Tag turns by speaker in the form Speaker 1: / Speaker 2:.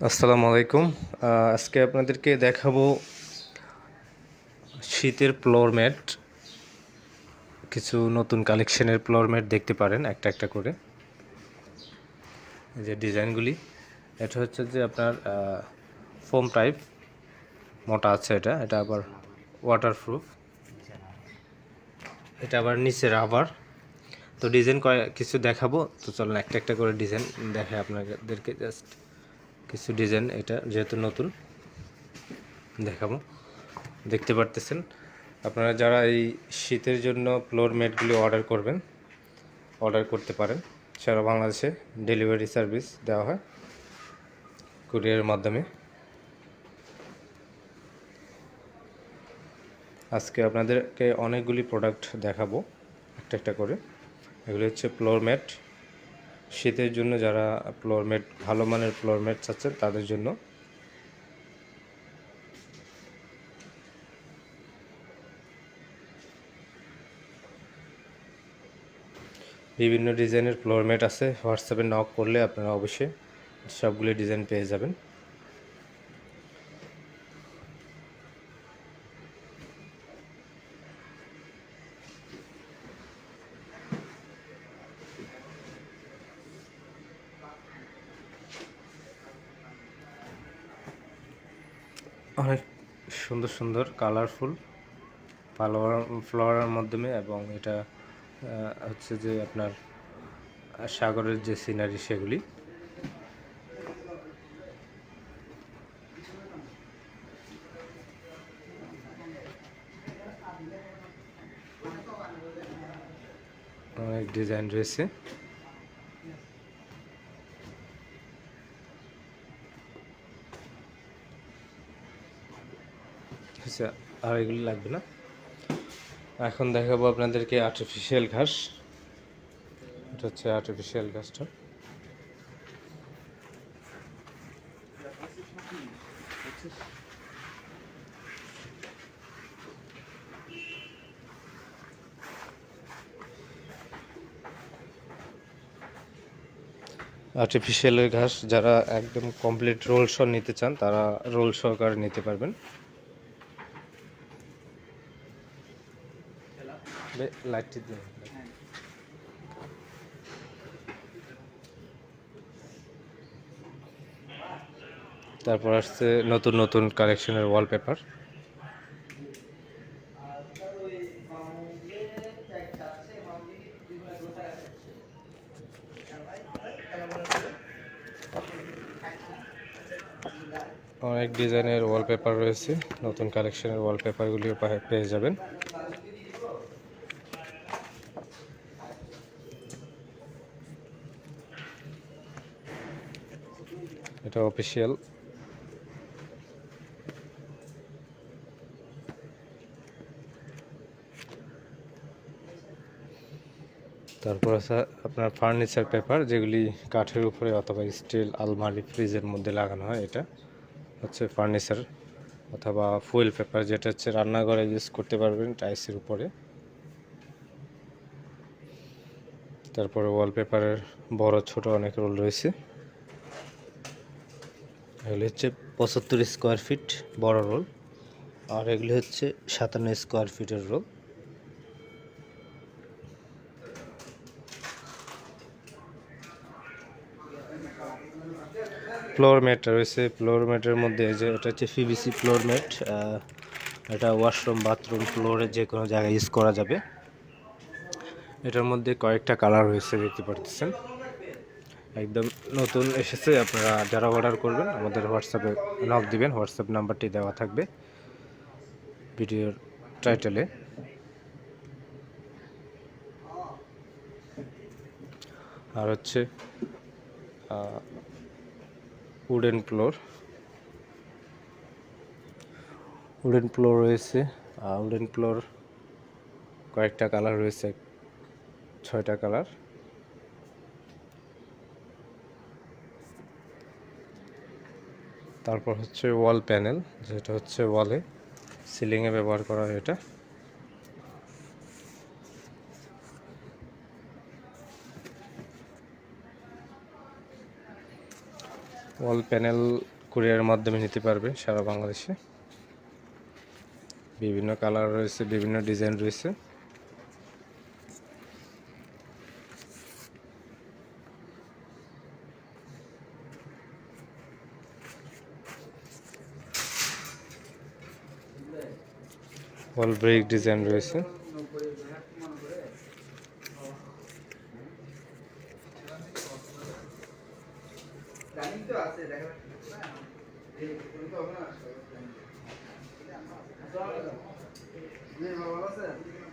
Speaker 1: আসসালামু আলাইকুম। আজকে আপনাদেরকে দেখাবো শীতের ফ্লোর ম্যাট। কিছু নতুন কালেকশনের ফ্লোর ম্যাট দেখতে পারেন একটা একটা করে। যে ডিজাইনগুলি, এটা হচ্ছে যে আপনার ফোম টাইপ মোটা আছে, এটা আবার ওয়াটারপ্রুফ, এটা আবার নিচে রাবার। তো ডিজাইন কিছু দেখাবো, তো চলুন একটা একটা করে ডিজাইন দেখে আপনাদেরকে। জাস্ট কিছু ডিজাইন, এটা যেহেতু নতুন দেখাবো। দেখতে পারতেছেন আপনারা যারা এই শীতের জন্য ফ্লোর ম্যাটগুলি অর্ডার করতে পারেন। সারা বাংলাদেশে ডেলিভারি সার্ভিস দেওয়া হয় কুরিয়ারের মাধ্যমে। আজকে আপনাদেরকে অনেকগুলি প্রোডাক্ট দেখাবো একটা একটা করে। এগুলি হচ্ছে ফ্লোর ম্যাট, শীতের জন্য যারা ফ্লোর ম্যাট, ভালো মানের ফ্লোর ম্যাট চাচ্ছেন তাদের জন্য। বিভিন্ন ডিজাইনের ফ্লোর ম্যাট আছে, হোয়াটসঅ্যাপে নক করলে আপনারা অবশ্যই সবগুলি ডিজাইন পেয়ে যাবেন। অনেক সুন্দর সুন্দর কালারফুল ফ্লোরার মাধ্যমে, এবং এটা হচ্ছে যে আপনার সাগরের যে সিনারি সেগুলি। অনেক ডিজাইন রয়েছে। আচ্ছা, আর এগুলি লাগবে না। এখন দেখাবো আপনাদেরকে আর্টিফিশিয়াল ঘাস। এটা হচ্ছে আর্টিফিশিয়াল ঘাসটা। আর্টিফিশিয়ালের ঘাস যারা একদম কমপ্লিট রোল সহ নিতে চান, তারা রোল সহকারে নিতে পারবেন। লাইটটি দিন। তারপর আসছে নতুন নতুন কালেকশনের ওয়ালপেপার। অনেক ডিজাইনের ওয়ালপেপার রয়েছে, নতুন কালেকশনের ওয়ালপেপারগুলিও পেয়ে যাবেন। এটা অফিসিয়াল। তারপর আছে আপনার ফার্নিচার পেপার, যেগুলি কাঠের উপরে অথবা স্টিল আলমারি ফ্রিজের মধ্যে লাগানো হয়। এটা হচ্ছে ফার্নিচার, অথবা ফুয়েল পেপার, যেটা হচ্ছে রান্নাঘরে ইউজ করতে পারবেন টাইলসের উপরে। তারপরে ওয়ালপেপারের বড় ছোট অনেক রোল রয়েছে। এগুলি হচ্ছে 75 স্কোয়ার ফিট বড় রোল, আর এগুলি হচ্ছে 57 স্কোয়ার ফিটের রোল। ফ্লোর ম্যাট রয়েছে। ফ্লোর ম্যাটের মধ্যে যে এটা হচ্ছে পিভিসি ফ্লোর ম্যাট। এটা ওয়াশরুম, বাথরুম, ফ্লোরে যে কোনো জায়গায় ইউজ করা যাবে। এটার মধ্যে কয়েকটা কালার রয়েছে, দেখতে পারতেছেন। একদম নতুন এসেছে। আপনারা যারা অর্ডার করবেন আমাদের হোয়াটসঅ্যাপে নক দিবেন, হোয়াটসঅ্যাপ নাম্বারটি দেওয়া থাকবে ভিডিওর টাইটেলে। আর হচ্ছে উডেন ফ্লোর রয়েছে। উডেন ফ্লোর কয়েকটা কালার রয়েছে, 6টা কালার। তারপর হচ্ছে ওয়াল প্যানেল, যেটা হচ্ছে ওয়ালে সিলিংয়ে ব্যবহার করা হয়। এটা ওয়াল প্যানেল কুরিয়ারের মাধ্যমে নিতে পারবে সারা বাংলাদেশে। বিভিন্ন কালার রয়েছে, বিভিন্ন ডিজাইন রয়েছে। ওয়াল ব্রেক ডিজাইন রয়েছে।
Speaker 2: ভালো আছে।